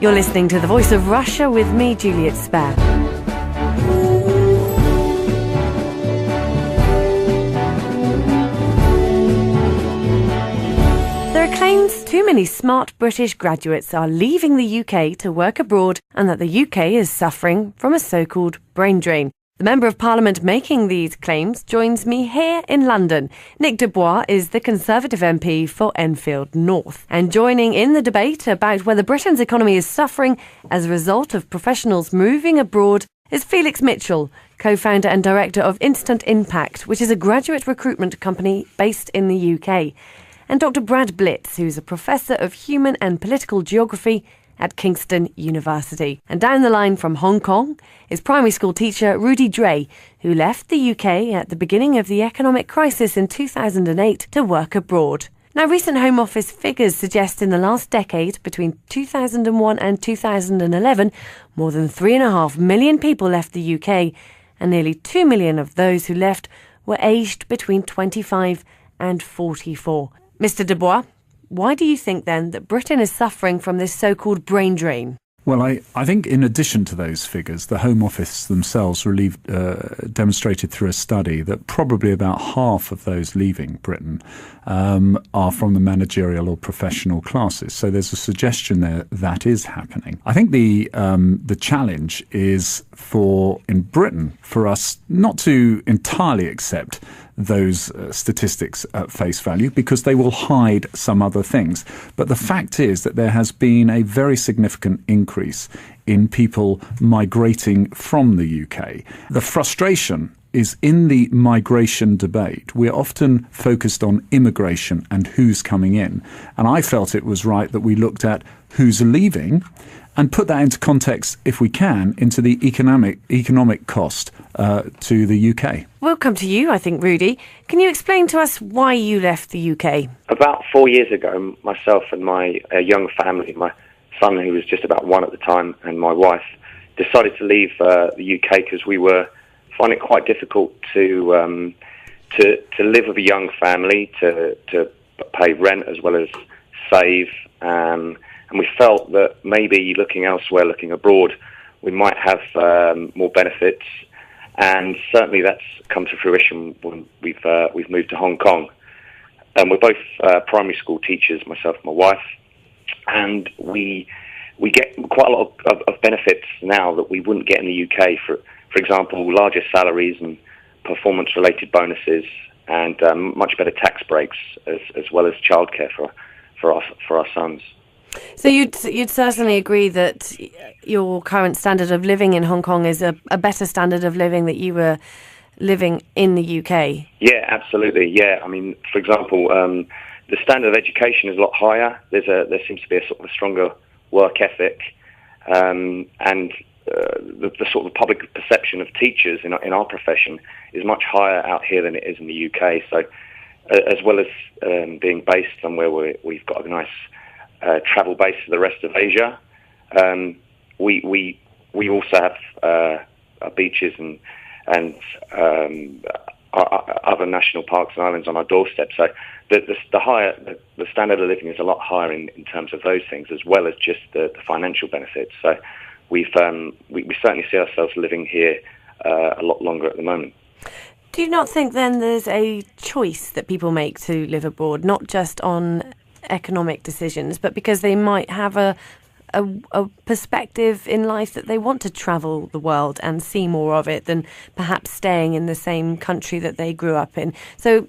You're listening to The Voice of Russia with me, Juliet Spare. There are claims too many smart British graduates are leaving the UK to work abroad and that the UK is suffering from a so-called brain drain. The Member of Parliament making these claims joins me here in London. Nick de Bois is the Conservative MP for Enfield North. And joining in the debate about whether Britain's economy is suffering as a result of professionals moving abroad is Felix Mitchell, co-founder and director of Instant Impact, which is a graduate recruitment company based in the UK. And Dr. Brad Blitz, who's a professor of human and political geography at Kingston University. And down the line from Hong Kong is primary school teacher Rudy Dre, who left the UK at the beginning of the economic crisis in 2008 to work abroad. Now, recent Home Office figures suggest in the last decade, between 2001 and 2011, more than 3.5 million people left the UK, and nearly 2 million of those who left were aged between 25 and 44. Mr. de Bois, why do you think then that Britain is suffering from this so-called brain drain? Well, I think in addition to those figures, the Home Office themselves demonstrated through a study that probably about half of those leaving Britain are from the managerial or professional classes. So there's a suggestion there that is happening. I think the challenge is in Britain for us not to entirely accept those statistics at face value because they will hide some other things. But the fact is that there has been a very significant increase in people migrating from the UK. The frustration is in the migration debate. We're often focused on immigration and who's coming in. And I felt it was right that we looked at who's leaving and put that into context, if we can, into the economic cost to the UK. We'll come to you, I think, Rudy. Can you explain to us why you left the UK? About 4 years ago, myself and my young family, my son, who was just about 1 at the time, and my wife, decided to leave the UK because we were finding it quite difficult to live with a young family, to pay rent as well as save. And we felt that maybe looking elsewhere, looking abroad, we might have more benefits. And certainly that's come to fruition when we've moved to Hong Kong. And we're both primary school teachers, myself and my wife. And we get quite a lot of benefits now that we wouldn't get in the UK. For example, larger salaries and performance-related bonuses and much better tax breaks as well as childcare for our sons. So you'd certainly agree that your current standard of living in Hong Kong is a better standard of living that you were living in the UK? Yeah, absolutely. Yeah, I mean, for example, the standard of education is a lot higher. There seems to be a sort of a stronger work ethic, and the sort of public perception of teachers in our profession is much higher out here than it is in the UK. So, as well as being based somewhere where we've got a nice travel base to the rest of Asia. We also have beaches and other national parks and islands on our doorstep. So the standard of living is a lot higher in terms of those things, as well as just the financial benefits. So we certainly see ourselves living here a lot longer at the moment. Do you not think then there's a choice that people make to live abroad, not just on economic decisions, but because they might have a perspective in life that they want to travel the world and see more of it than perhaps staying in the same country that they grew up in? So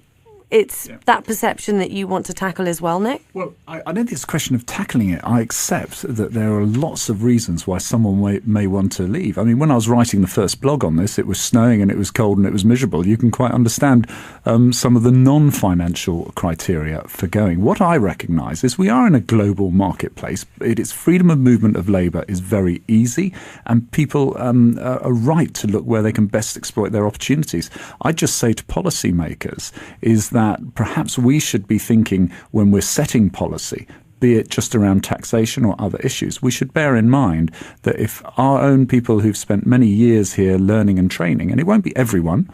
it's that perception that you want to tackle as well, Nick? Well, I don't think it's a question of tackling it. I accept that there are lots of reasons why someone may want to leave. I mean, when I was writing the first blog on this, it was snowing and it was cold and it was miserable. You can quite understand some of the non-financial criteria for going. What I recognise is we are in a global marketplace. Its freedom of movement of labour is very easy, and people are right to look where they can best exploit their opportunities. I just say to policymakers is that perhaps we should be thinking, when we're setting policy, be it just around taxation or other issues, we should bear in mind that if our own people who've spent many years here learning and training, and it won't be everyone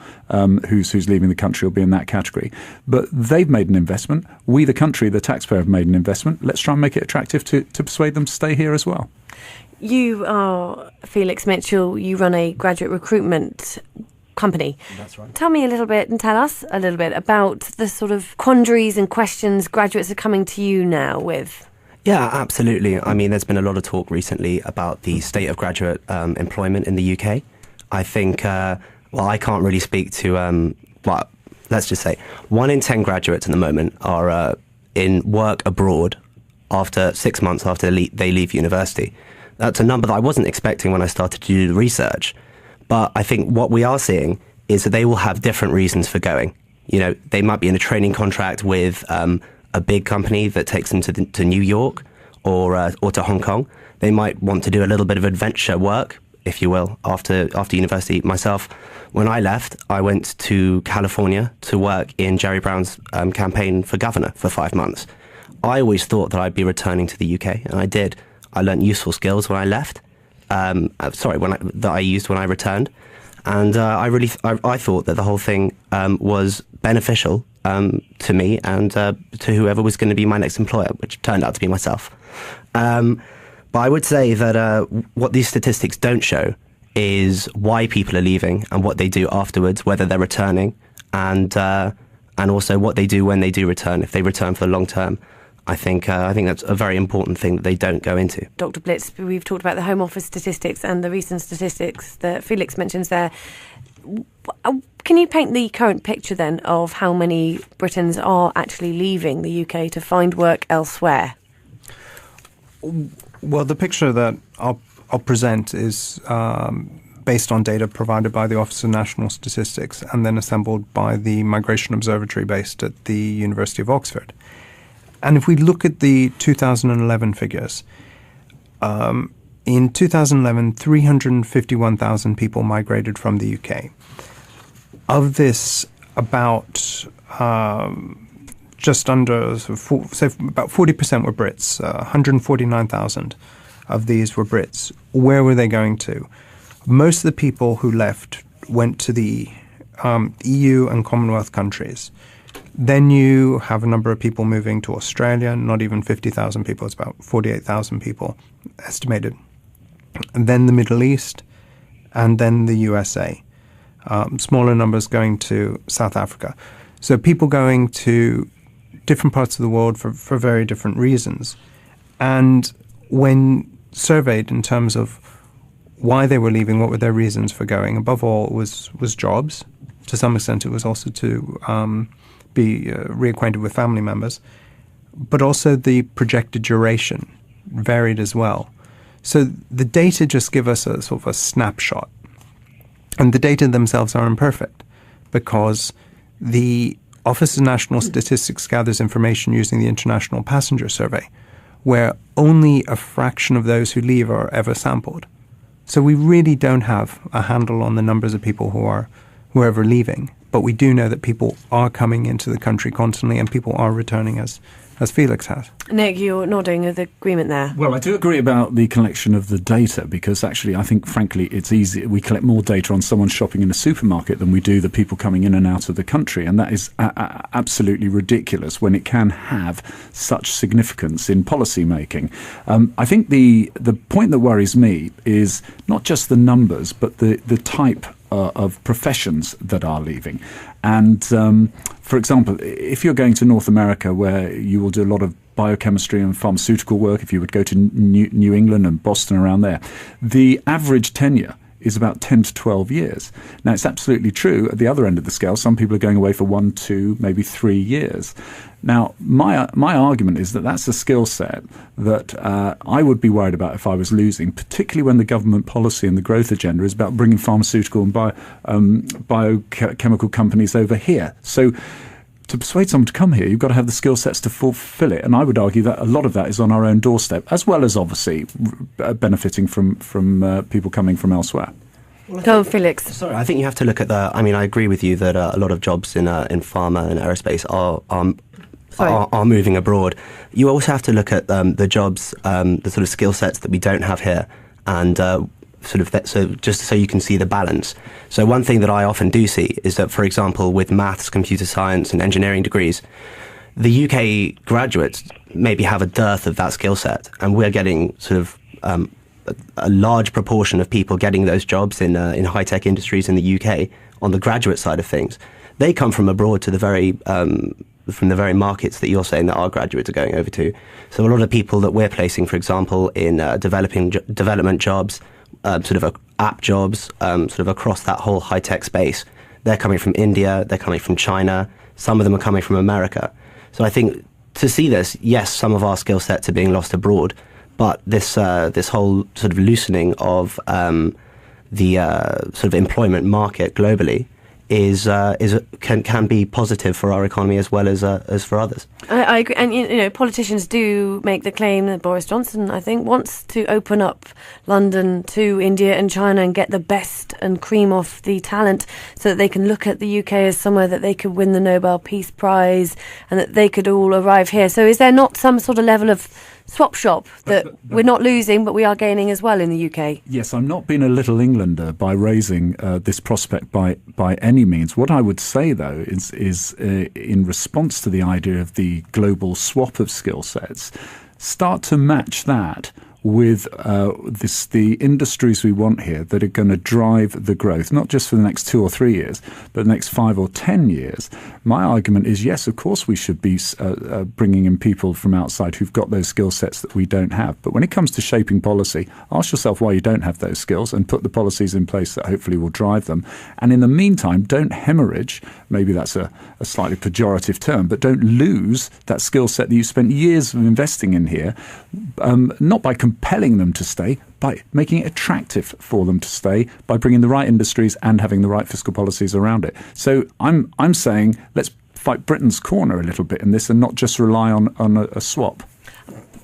who's leaving the country will be in that category, but they've made an investment. We, the country, the taxpayer, have made an investment. Let's try and make it attractive to persuade them to stay here as well. You are Felix Mitchell. You run a graduate recruitment company. That's right. Tell me a little bit and tell us a little bit about the sort of quandaries and questions graduates are coming to you now with. Yeah, absolutely. I mean, there's been a lot of talk recently about the state of graduate employment in the UK. I think, I can't really speak to, let's just say 1 in 10 graduates at the moment are in work abroad after 6 months after they leave university. That's a number that I wasn't expecting when I started to do the research. But I think what we are seeing is that they will have different reasons for going. You know, they might be in a training contract with a big company that takes them to New York or to Hong Kong. They might want to do a little bit of adventure work, if you will, after university. Myself, when I left, I went to California to work in Jerry Brown's campaign for governor for 5 months. I always thought that I'd be returning to the UK, and I did. I learned useful skills when I left. That I used when I returned, and I thought that the whole thing was beneficial to me and to whoever was going to be my next employer, which turned out to be myself. But I would say that what these statistics don't show is why people are leaving and what they do afterwards, whether they're returning, and also what they do when they do return, if they return for the long term. I think that's a very important thing that they don't go into. Dr. Blitz, we've talked about the Home Office statistics and the recent statistics that Felix mentions there. Can you paint the current picture then of how many Britons are actually leaving the UK to find work elsewhere? Well, the picture that I'll present is based on data provided by the Office of National Statistics and then assembled by the Migration Observatory based at the University of Oxford. And if we look at the 2011 figures, in 2011, 351,000 people migrated from the UK. Of this, about just under, about 40% were Brits. 149,000 of these were Brits. Where were they going to? Most of the people who left went to the EU and Commonwealth countries. Then you have a number of people moving to Australia, not even 50,000 people, it's about 48,000 people estimated. And then the Middle East, and then the USA. Smaller numbers going to South Africa. So people going to different parts of the world for very different reasons. And when surveyed in terms of why they were leaving, what were their reasons for going, above all was jobs. To some extent it was also to be reacquainted with family members, but also the projected duration varied as well. So the data just give us a sort of a snapshot. And the data themselves are imperfect because the Office of National Statistics gathers information using the International Passenger Survey, where only a fraction of those who leave are ever sampled. So we really don't have a handle on the numbers of people who are ever leaving. But we do know that people are coming into the country constantly and people are returning as Felix has. Nick, you're nodding with agreement there. Well, I do agree about the collection of the data because actually I think, frankly, it's easy. We collect more data on someone shopping in a supermarket than we do the people coming in and out of the country. And that is absolutely ridiculous when it can have such significance in policy making. I think the point that worries me is not just the numbers, but the type of professions that are leaving. And for example, if you're going to North America where you will do a lot of biochemistry and pharmaceutical work, if you would go to New England and Boston around there, the average tenure is about 10 to 12 years. Now, it's absolutely true at the other end of the scale. Some people are going away for 1, 2, maybe 3 years. Now, my argument is that that's a skill set that I would be worried about if I was losing, particularly when the government policy and the growth agenda is about bringing pharmaceutical and biochemical companies over here. So to persuade someone to come here, you've got to have the skill sets to fulfill it. And I would argue that a lot of that is on our own doorstep, as well as obviously benefiting from people coming from elsewhere. Go on, Felix. Sorry, I think you have to look at I agree with you that a lot of jobs in pharma and aerospace are are moving abroad. You also have to look at the jobs, the sort of skill sets that we don't have here, and so just so you can see the balance. So one thing that I often do see is that, for example, with maths, computer science and engineering degrees, the UK graduates maybe have a dearth of that skill set, and we're getting sort of a large proportion of people getting those jobs in high-tech industries in the UK on the graduate side of things. They come from abroad to from the very markets that you're saying that our graduates are going over to. So a lot of people that we're placing, for example, in development jobs, sort of app jobs, sort of across that whole high-tech space, they're coming from India, they're coming from China, some of them are coming from America. So I think to see this, yes, some of our skill sets are being lost abroad, but this whole sort of loosening of the sort of employment market globally can be positive for our economy as well as for others. I agree, and politicians do make the claim that Boris Johnson, I think, wants to open up London to India and China and get the best and cream of the talent, so that they can look at the UK as somewhere that they could win the Nobel Peace Prize and that they could all arrive here. So is there not some sort of level of swap shop that we're not losing, but we are gaining as well in the UK? Yes, I'm not being a little Englander by raising this prospect by any means. What I would say, though, is in response to the idea of the global swap of skill sets, start to match that with the industries we want here that are going to drive the growth, not just for the next 2 or 3 years, but the next 5 or 10 years. My argument is, yes, of course we should be bringing in people from outside who've got those skill sets that we don't have. But when it comes to shaping policy, ask yourself why you don't have those skills and put the policies in place that hopefully will drive them. And in the meantime, don't hemorrhage, maybe that's a slightly pejorative term, but don't lose that skill set that you spent years of investing in here, not by compelling them to stay, by making it attractive for them to stay, by bringing the right industries and having the right fiscal policies around it. So I'm saying let's fight Britain's corner a little bit in this and not just rely on a swap.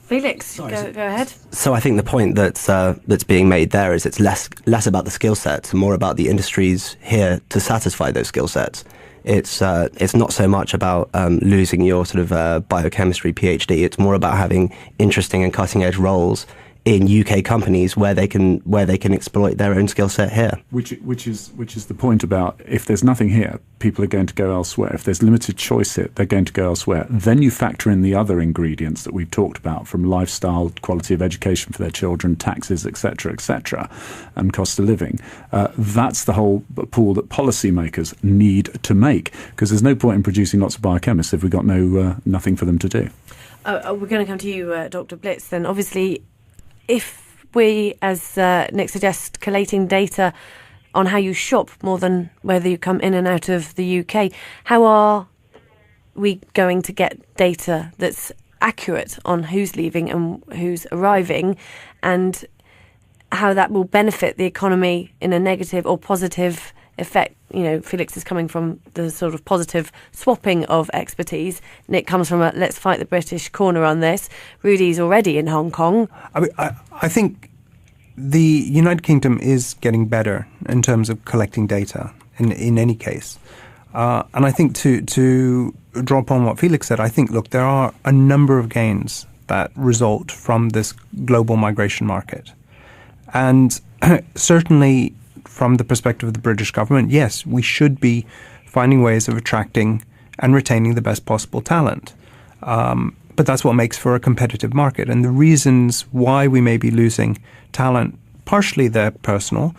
Felix, go ahead. So I think the point that's being made there is it's less about the skill sets and more about the industries here to satisfy those skill sets. It's not so much about losing your sort of biochemistry PhD. It's more about having interesting and cutting edge roles in UK companies where they can exploit their own skill set here. Which is the point about, if there's nothing here, people are going to go elsewhere. If there's limited choice here, they're going to go elsewhere. Then you factor in the other ingredients that we've talked about, from lifestyle, quality of education for their children, taxes, etc., and cost of living. That's the whole pool that policymakers need to make, because there's no point in producing lots of biochemists if we've got nothing for them to do. We're going to come to you, Dr. Blitz, then. Obviously, if we, as Nick suggests, collating data on how you shop more than whether you come in and out of the UK, how are we going to get data that's accurate on who's leaving and who's arriving, and how that will benefit the economy in a negative or positive effect? Felix is coming from the sort of positive swapping of expertise. Nick comes from a let's fight the British corner on this. Rudy's already in Hong Kong. I think the United Kingdom is getting better in terms of collecting data in any case. And I think to draw upon what Felix said, I think, look, there are a number of gains that result from this global migration market. And certainly, from the perspective of the British government, yes, we should be finding ways of attracting and retaining the best possible talent. But that's what makes for a competitive market. And the reasons why we may be losing talent, partially they're personal,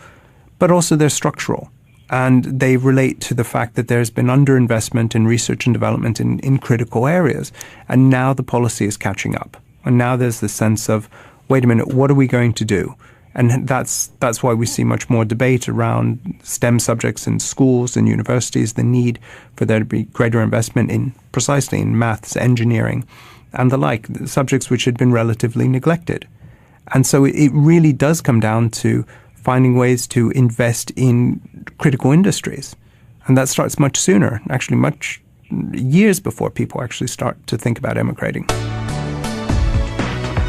but also they're structural. And they relate to the fact that there's been underinvestment in research and development in critical areas. And now the policy is catching up. And now there's the sense of, wait a minute, what are we going to do? And that's why we see much more debate around STEM subjects in schools and universities, the need for there to be greater investment in precisely in maths, engineering, and the like, subjects which had been relatively neglected. And so it really does come down to finding ways to invest in critical industries. And that starts much sooner, actually much years before people actually start to think about emigrating.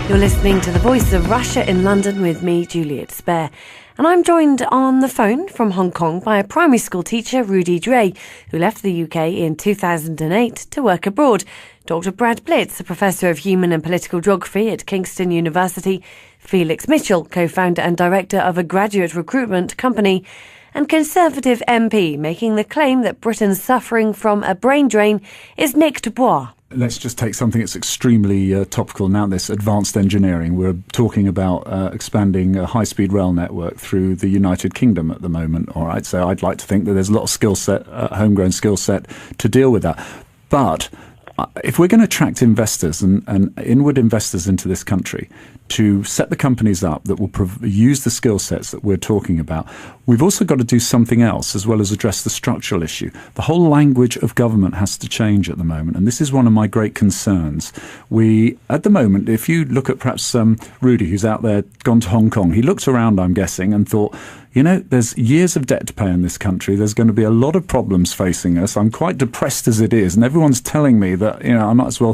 You're listening to The Voice of Russia in London with me, Juliet Spare. And I'm joined on the phone from Hong Kong by a primary school teacher, Rudy Dre, who left the UK in 2008 to work abroad. Dr. Brad Blitz, a professor of human and political geography at Kingston University, Felix Mitchell, co-founder and director of a graduate recruitment company, and Conservative MP making the claim that Britain's suffering from a brain drain is Nick de Bois. Let's just take something that's extremely topical now, this advanced engineering. We're talking about expanding a high-speed rail network through the United Kingdom at the moment, all right? So I'd like to think that there's a lot of skill set, homegrown skill set to deal with that. But if we're going to attract investors and inward investors into this country to set the companies up that will use the skill sets that we're talking about, we've also got to do something else as well as address the structural issue. The whole language of government has to change at the moment, and this is one of my great concerns. At the moment, if you look at perhaps Rudy, who's out there, gone to Hong Kong, he looked around, I'm guessing, and thought, you know, there's years of debt to pay in this country. There's going to be a lot of problems facing us. I'm quite depressed as it is. And everyone's telling me that, you know, I might as well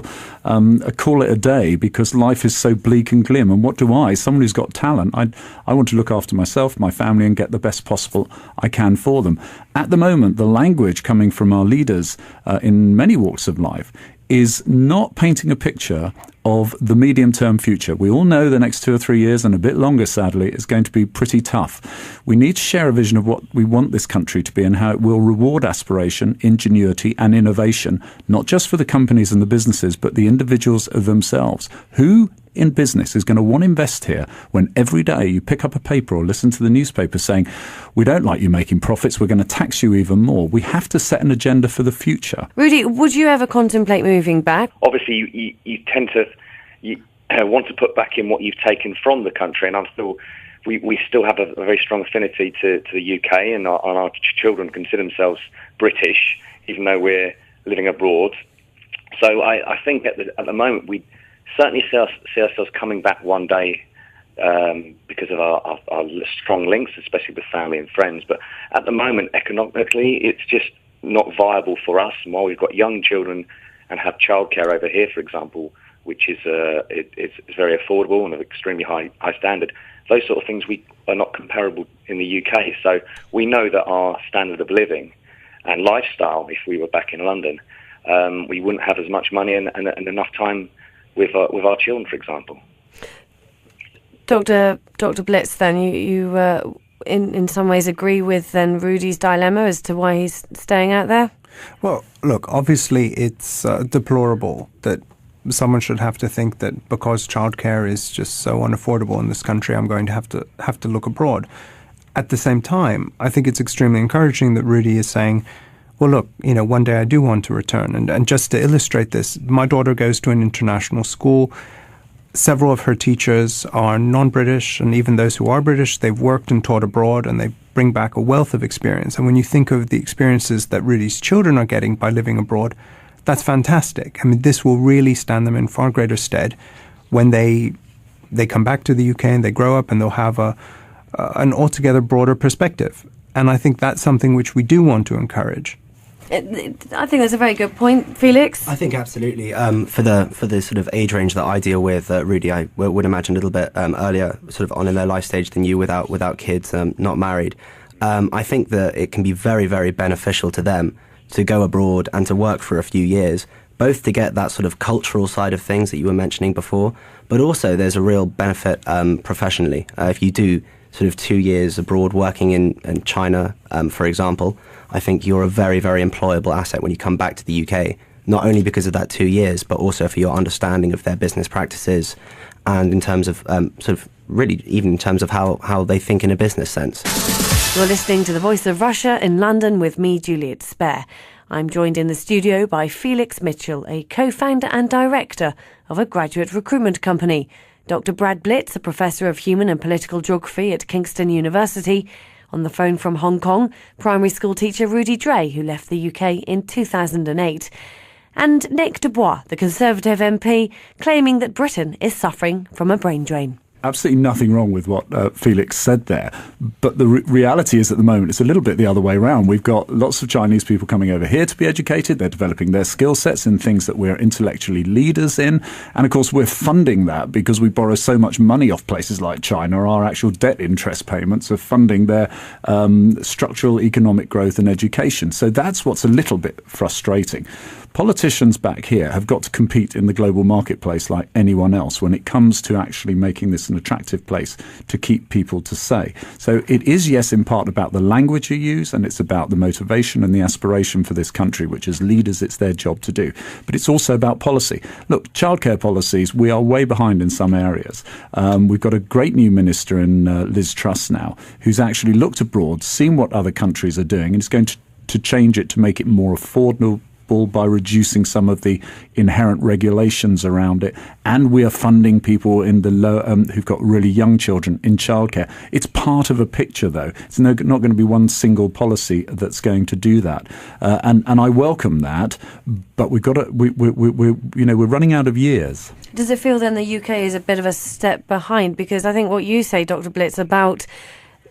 call it a day because life is so bleak and glim. And what do I, someone who's got talent, I want to look after myself, my family, and get the best possible I can for them. At the moment, the language coming from our leaders in many walks of life is not painting a picture of the medium-term future. We all know the next 2 or 3 years, and a bit longer, sadly, is going to be pretty tough. We need to share a vision of what we want this country to be and how it will reward aspiration, ingenuity and innovation, not just for the companies and the businesses, but the individuals themselves. Who in business is going to want to invest here when every day you pick up a paper or listen to the newspaper saying, we don't like you making profits, we're going to tax you even more? We have to set an agenda for the future. Rudy, would you ever contemplate moving back? Obviously, you tend to want to put back in what you've taken from the country, and we still have a very strong affinity to the UK, and our children consider themselves British, even though we're living abroad. So I think at the moment we certainly see ourselves coming back one day because of our strong links, especially with family and friends. But at the moment, economically, it's just not viable for us. And while we've got young children and have childcare over here, for example, which is it's very affordable and of extremely high standard, those sort of things are not comparable in the UK. So we know that our standard of living and lifestyle, if we were back in London, we wouldn't have as much money and enough time with our children, for example. Dr. Blitz, then, you in some ways agree with then Rudy's dilemma as to why he's staying out there? Well, look, obviously it's deplorable that someone should have to think that because childcare is just so unaffordable in this country, I'm going to have to look abroad. At the same time, I think it's extremely encouraging that Rudy is saying, well, look, you know, one day I do want to return. And just to illustrate this, my daughter goes to an international school. Several of her teachers are non-British, and even those who are British, they've worked and taught abroad, and they bring back a wealth of experience. And when you think of the experiences that Rudy's children are getting by living abroad, that's fantastic. I mean, this will really stand them in far greater stead when they come back to the UK and they grow up, and they'll have an altogether broader perspective. And I think that's something which we do want to encourage. I think that's a very good point, Felix. I think absolutely. For the sort of age range that I deal with, Rudy, I would imagine a little bit earlier, sort of on in their life stage than you, without kids, not married. I think that it can be very, very beneficial to them to go abroad and to work for a few years, both to get that sort of cultural side of things that you were mentioning before, but also there's a real benefit professionally. If you do sort of 2 years abroad working in China, for example, I think you're a very, very employable asset when you come back to the UK, not only because of that 2 years, but also for your understanding of their business practices and in terms of sort of really even in terms of how they think in a business sense. You're listening to The Voice of Russia in London with me, Juliet Spare. I'm joined in the studio by Felix Mitchell, a co-founder and director of a graduate recruitment company, Dr. Brad Blitz, a professor of human and political geography at Kingston University. On the phone from Hong Kong, primary school teacher Rudy Dray, who left the UK in 2008. And Nick de Bois, the Conservative MP, claiming that Britain is suffering from a brain drain. Absolutely nothing wrong with what Felix said there. But the reality is at the moment it's a little bit the other way around. We've got lots of Chinese people coming over here to be educated. They're developing their skill sets in things that we're intellectually leaders in. And of course, we're funding that because we borrow so much money off places like China. Our actual debt interest payments are funding their structural economic growth and education. So that's what's a little bit frustrating. Politicians back here have got to compete in the global marketplace like anyone else when it comes to actually making this an attractive place to keep people to stay. So it is, yes, in part about the language you use, and it's about the motivation and the aspiration for this country, which as leaders it's their job to do. But it's also about policy. Look, childcare policies, we are way behind in some areas. We've got a great new minister in Liz Truss now, who's actually looked abroad, seen what other countries are doing, and is going to change it to make it more affordable by reducing some of the inherent regulations around it. And we are funding people in the low, who've got really young children in childcare. It's part of a picture, though. It's not going to be one single policy that's going to do that. And I welcome that, but we've got to, we're running out of years. Does it feel then the UK is a bit of a step behind? Because I think what you say, Dr. Blitz, about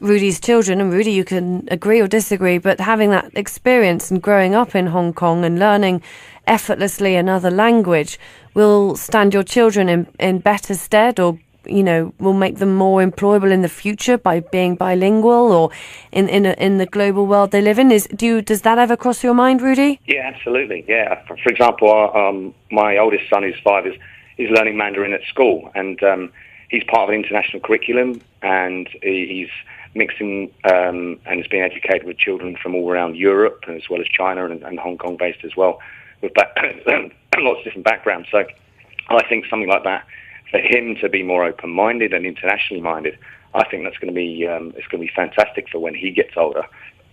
Rudy's children, and Rudy, you can agree or disagree, but having that experience and growing up in Hong Kong and learning effortlessly another language will stand your children in better stead, or will make them more employable in the future by being bilingual, or in the global world they live in. Does that ever cross your mind, Rudy? Yeah, absolutely. Yeah, for example, my oldest son, who's 5, is learning Mandarin at school, and he's part of an international curriculum, and he's mixing and is being educated with children from all around Europe, as well as China and Hong Kong based as well, with lots of different backgrounds. So I think something like that, for him to be more open-minded and internationally minded, I think that's going to be it's going to be fantastic for when he gets older.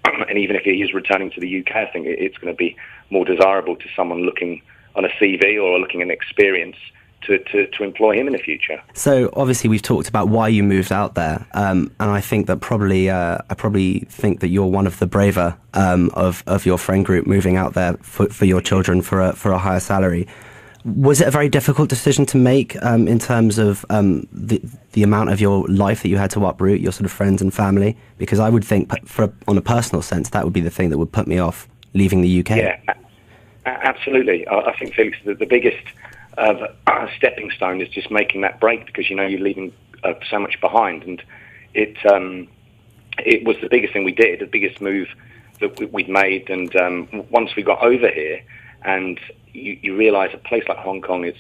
And even if he is returning to the UK, I think it's going to be more desirable to someone looking on a CV or looking at an experience to employ him in the future. So obviously we've talked about why you moved out there, and I think that I probably think that you're one of the braver of your friend group moving out there for your children for a higher salary. Was it a very difficult decision to make in terms of the amount of your life that you had to uproot, your sort of friends and family? Because I would think, on a personal sense, that would be the thing that would put me off leaving the UK. Yeah, absolutely. I think, Felix, the biggest stepping stone is just making that break, because you're leaving so much behind, and it was the biggest thing we did, the biggest move that we'd made. And once we got over here, and you realise a place like Hong Kong has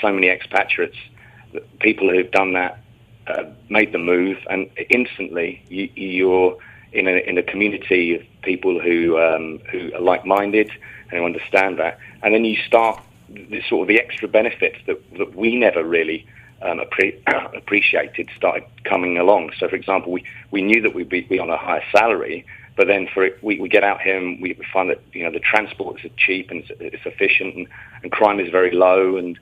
so many expatriates, people who've done that, made the move, and instantly you're in a community of people who are like-minded and who understand that, and then you start the extra benefits that we never really appreciated started coming along. So, for example, we knew that we'd be on a higher salary, but then we get out here and we find that the transport is cheap and it's efficient, and crime is very low, and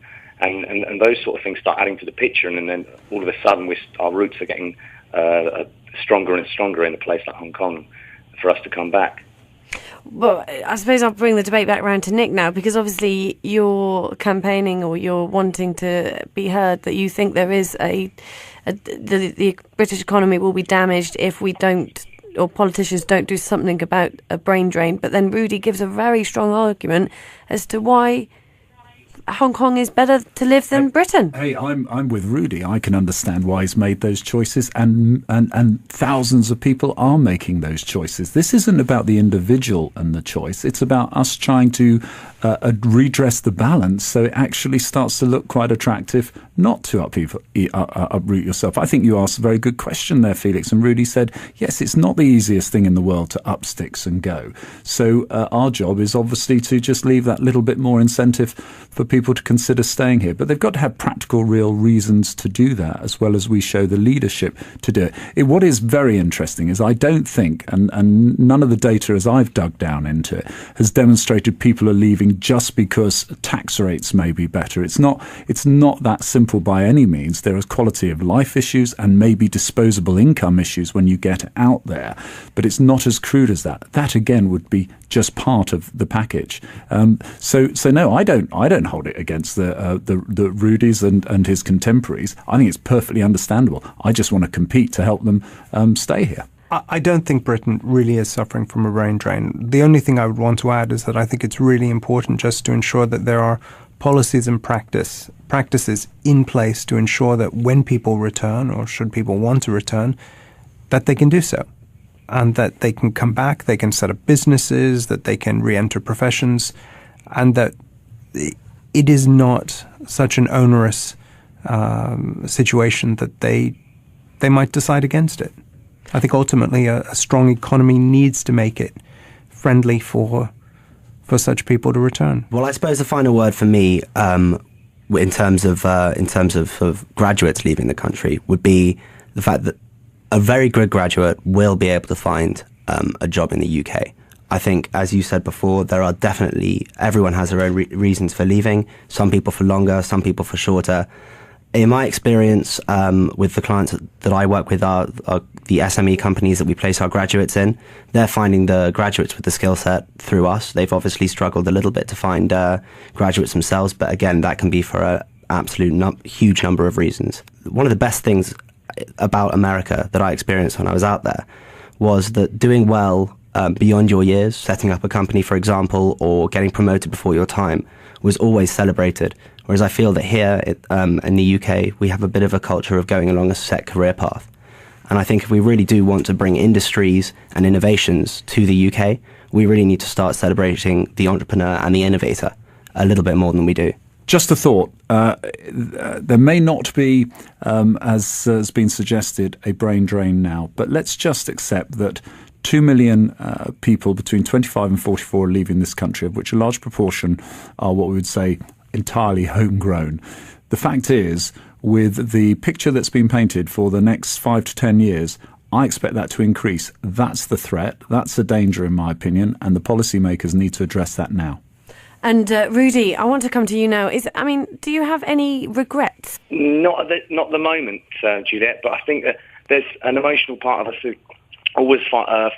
those sort of things start adding to the picture, and then all of a sudden our roots are getting stronger and stronger in a place like Hong Kong for us to come back. Well, I suppose I'll bring the debate back around to Nick now, because obviously you're campaigning, or you're wanting to be heard, that you think there is the British economy will be damaged if we don't, or politicians don't do something about a brain drain. But then Rudy gives a very strong argument as to why Hong Kong is better to live than Britain. Hey, I'm with Rudy. I can understand why he's made those choices, and thousands of people are making those choices. This isn't about the individual and the choice. It's about us trying to redress the balance so it actually starts to look quite attractive not to uproot yourself. I think you asked a very good question there, Felix, and Rudy said, yes, it's not the easiest thing in the world to up sticks and go. So our job is obviously to just leave that little bit more incentive for people to consider staying here. But they've got to have practical, real reasons to do that, as well as we show the leadership to do it. What is very interesting is I don't think, and none of the data as I've dug down into it, has demonstrated people are leaving just because tax rates may be better. It's not that simple by any means. There are quality of life issues and maybe disposable income issues when you get out there, but it's not as crude as that. That again would be just part of the package. So no, I don't hold it against the Rudies and his contemporaries. I think it's perfectly understandable. I just want to compete to help them stay here. I don't think Britain really is suffering from a brain drain. The only thing I would want to add is that I think it's really important just to ensure that there are policies and practices in place to ensure that when people return, or should people want to return, that they can do so, and that they can come back, they can set up businesses, that they can re-enter professions, and that it is not such an onerous situation that they might decide against it. I think ultimately a strong economy needs to make it friendly for such people to return. Well, I suppose the final word for me, in terms of graduates leaving the country, would be the fact that a very good graduate will be able to find a job in the UK. I think, as you said before, there are definitely, everyone has their own reasons for leaving. Some people for longer, some people for shorter. In my experience with the clients that I work with, are the SME companies that we place our graduates in. They're finding the graduates with the skill set through us. They've obviously struggled a little bit to find graduates themselves, but again, that can be for an absolute huge number of reasons. One of the best things about America that I experienced when I was out there was that doing well beyond your years, setting up a company, for example, or getting promoted before your time, was always celebrated. Whereas I feel that here in the UK, we have a bit of a culture of going along a set career path. And I think if we really do want to bring industries and innovations to the UK, we really need to start celebrating the entrepreneur and the innovator a little bit more than we do. Just a thought. There may not be, as has been suggested, a brain drain now, but let's just accept that 2 million people between 25 and 44 are leaving this country, of which a large proportion are what we would say entirely homegrown. The fact is, with the picture that's been painted for the next 5 to 10 years, I expect that to increase. That's the threat. That's the danger, in my opinion, and the policymakers need to address that now. And Rudy, I want to come to you now. Do you have any regrets? Not at the moment, Juliet, but I think that there's an emotional part of us who always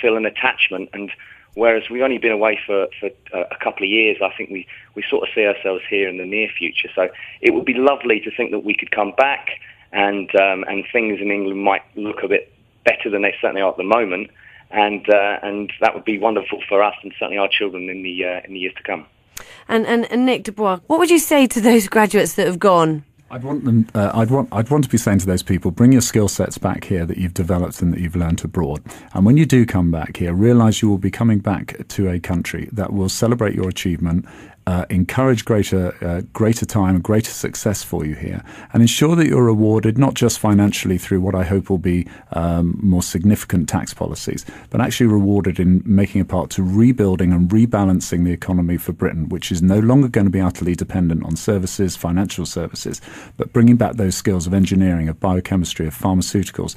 feel an attachment, and whereas we've only been away for a couple of years, I think we sort of see ourselves here in the near future. So it would be lovely to think that we could come back and things in England might look a bit better than they certainly are at the moment, and that would be wonderful for us and certainly our children in the years to come. And Nick de Bois, what would you say to those graduates that have gone? I'd want to be saying to those people, bring your skill sets back here that you've developed and that you've learnt abroad. And when you do come back here, realise you will be coming back to a country that will celebrate your achievement, encourage greater time and greater success for you here, and ensure that you're rewarded not just financially through what I hope will be more significant tax policies, but actually rewarded in making a part to rebuilding and rebalancing the economy for Britain, which is no longer going to be utterly dependent on services, financial services, but bringing back those skills of engineering, of biochemistry, of pharmaceuticals,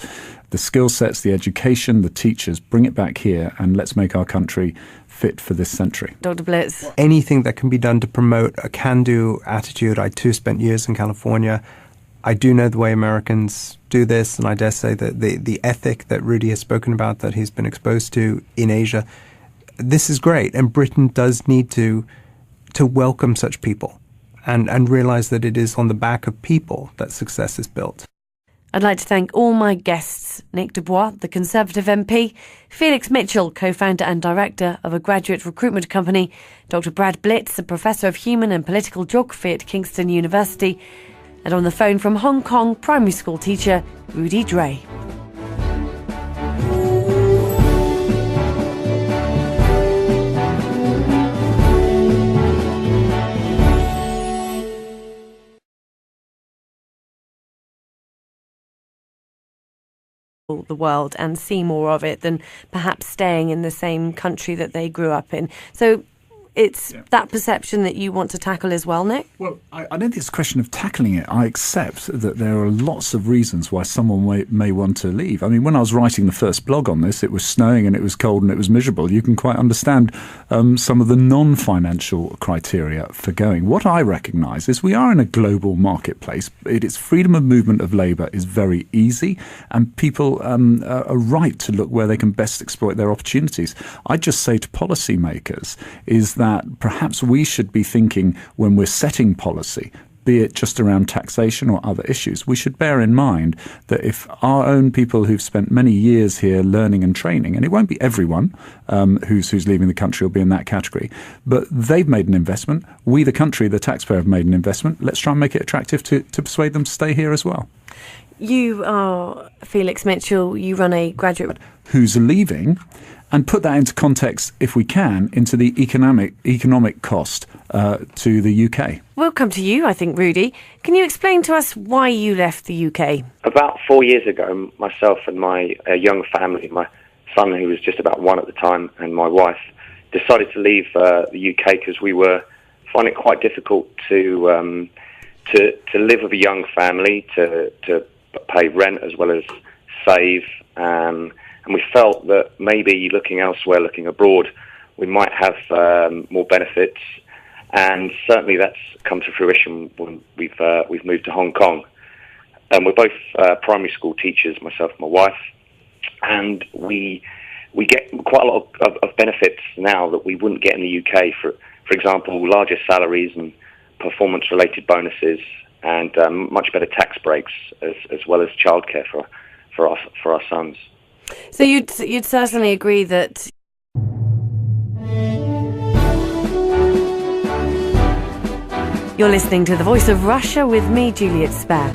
the skill sets, the education, the teachers, bring it back here, and let's make our country fit for this century. Dr. Blitz. Anything that can be done to promote a can-do attitude. I too spent years in California. I do know the way Americans do this, and I dare say that the ethic that Rudy has spoken about, that he's been exposed to in Asia, this is great. And Britain does need to welcome such people and realize that it is on the back of people that success is built. I'd like to thank all my guests, Nick de Bois, the Conservative MP, Felix Mitchell, co-founder and director of a graduate recruitment company, Dr. Brad Blitz, a professor of human and political geography at Kingston University, and on the phone from Hong Kong, primary school teacher Rudy Dre. The world and see more of it than perhaps staying in the same country that they grew up in. So it's that perception that you want to tackle as well, Nick? Well, I don't think it's a question of tackling it. I accept that there are lots of reasons why someone may want to leave. I mean, when I was writing the first blog on this, it was snowing and it was cold and it was miserable. You can quite understand some of the non-financial criteria for going. What I recognise is we are in a global marketplace. Its freedom of movement of labour is very easy, and people are right to look where they can best exploit their opportunities. I just say to policymakers is that perhaps we should be thinking when we're setting policy, be it just around taxation or other issues, we should bear in mind that if our own people who've spent many years here learning and training, and it won't be everyone who's leaving the country will be in that category, but they've made an investment, we the country, the taxpayer, have made an investment, let's try and make it attractive to persuade them to stay here as well. You are Felix Mitchell, you run a graduate... Who's leaving and put that into context, if we can, into the economic cost to the UK. We'll come to you, I think, Rudy. Can you explain to us why you left the UK? About 4 years ago, myself and my young family, my son who was just about one at the time, and my wife, decided to leave the UK because we were finding it quite difficult to live with a young family, to pay rent as well as save, and we felt that maybe looking elsewhere, looking abroad, we might have more benefits, and certainly that's come to fruition when we've moved to Hong Kong. And we're both primary school teachers, myself and my wife, and we get quite a lot of benefits now that we wouldn't get in the UK. For example, larger salaries and performance-related bonuses, and much better tax breaks, as well as childcare for our sons. So you'd certainly agree that. You're listening to The Voice of Russia with me, Juliet Spare.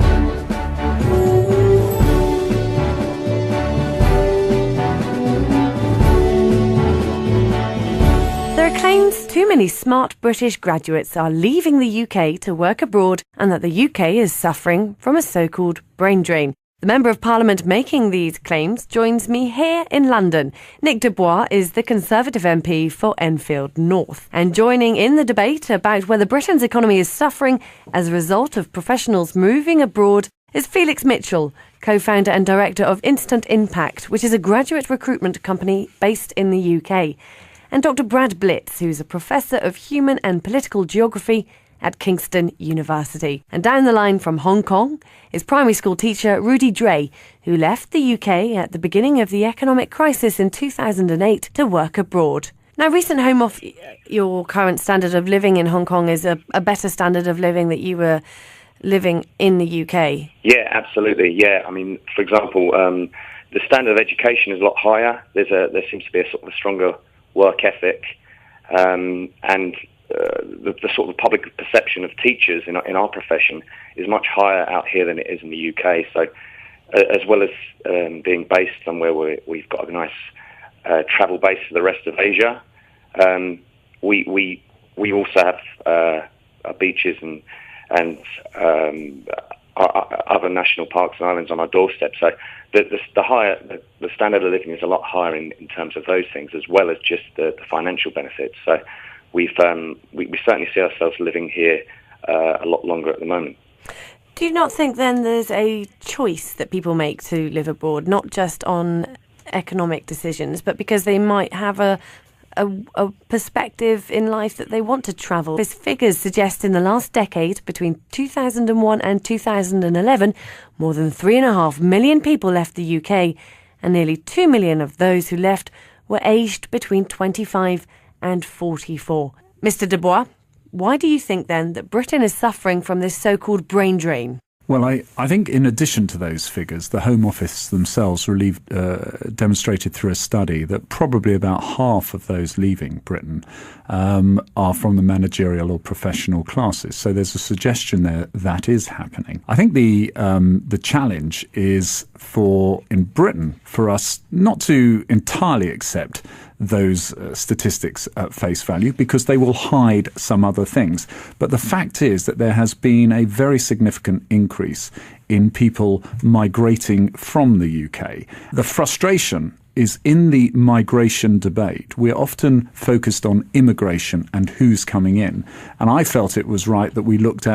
There are claims too many smart British graduates are leaving the UK to work abroad, and that the UK is suffering from a so-called brain drain. The Member of Parliament making these claims joins me here in London. Nick de Bois is the Conservative MP for Enfield North. And joining in the debate about whether Britain's economy is suffering as a result of professionals moving abroad is Felix Mitchell, co-founder and director of Instant Impact, which is a graduate recruitment company based in the UK. And Dr. Brad Blitz, who's a professor of human and political geography at Kingston University. And down the line from Hong Kong is primary school teacher Rudy Dre, who left the UK at the beginning of the economic crisis in 2008 to work abroad. Now, recent home off your current standard of living in Hong Kong is a better standard of living that you were living in the UK. Yeah, absolutely. Yeah, I mean, for example, the standard of education is a lot higher. There seems to be a sort of a stronger work ethic, and the sort of public perception of teachers in our profession is much higher out here than it is in the UK. So, as well as being based somewhere where we've got a nice travel base for the rest of Asia, we also have beaches and other national parks and islands on our doorstep. So the standard of living is a lot higher in terms of those things, as well as just the financial benefits. So we certainly see ourselves living here a lot longer at the moment. Do you not think then there's a choice that people make to live abroad, not just on economic decisions, but because they might have a perspective in life that they want to travel? These figures suggest in the last decade, between 2001 and 2011, more than 3.5 million people left the UK, and nearly 2 million of those who left were aged between 25 and 44. Mr. de Bois, why do you think then that Britain is suffering from this so-called brain drain? Well, I think in addition to those figures, the Home Office themselves demonstrated through a study that probably about half of those leaving Britain are from the managerial or professional classes. So there's a suggestion there that is happening. I think the challenge is in Britain for us not to entirely accept those statistics at face value, because they will hide some other things. But the fact is that there has been a very significant increase in people migrating from the UK. The frustration is in the migration debate. We're often focused on immigration and who's coming in. And I felt it was right that we looked at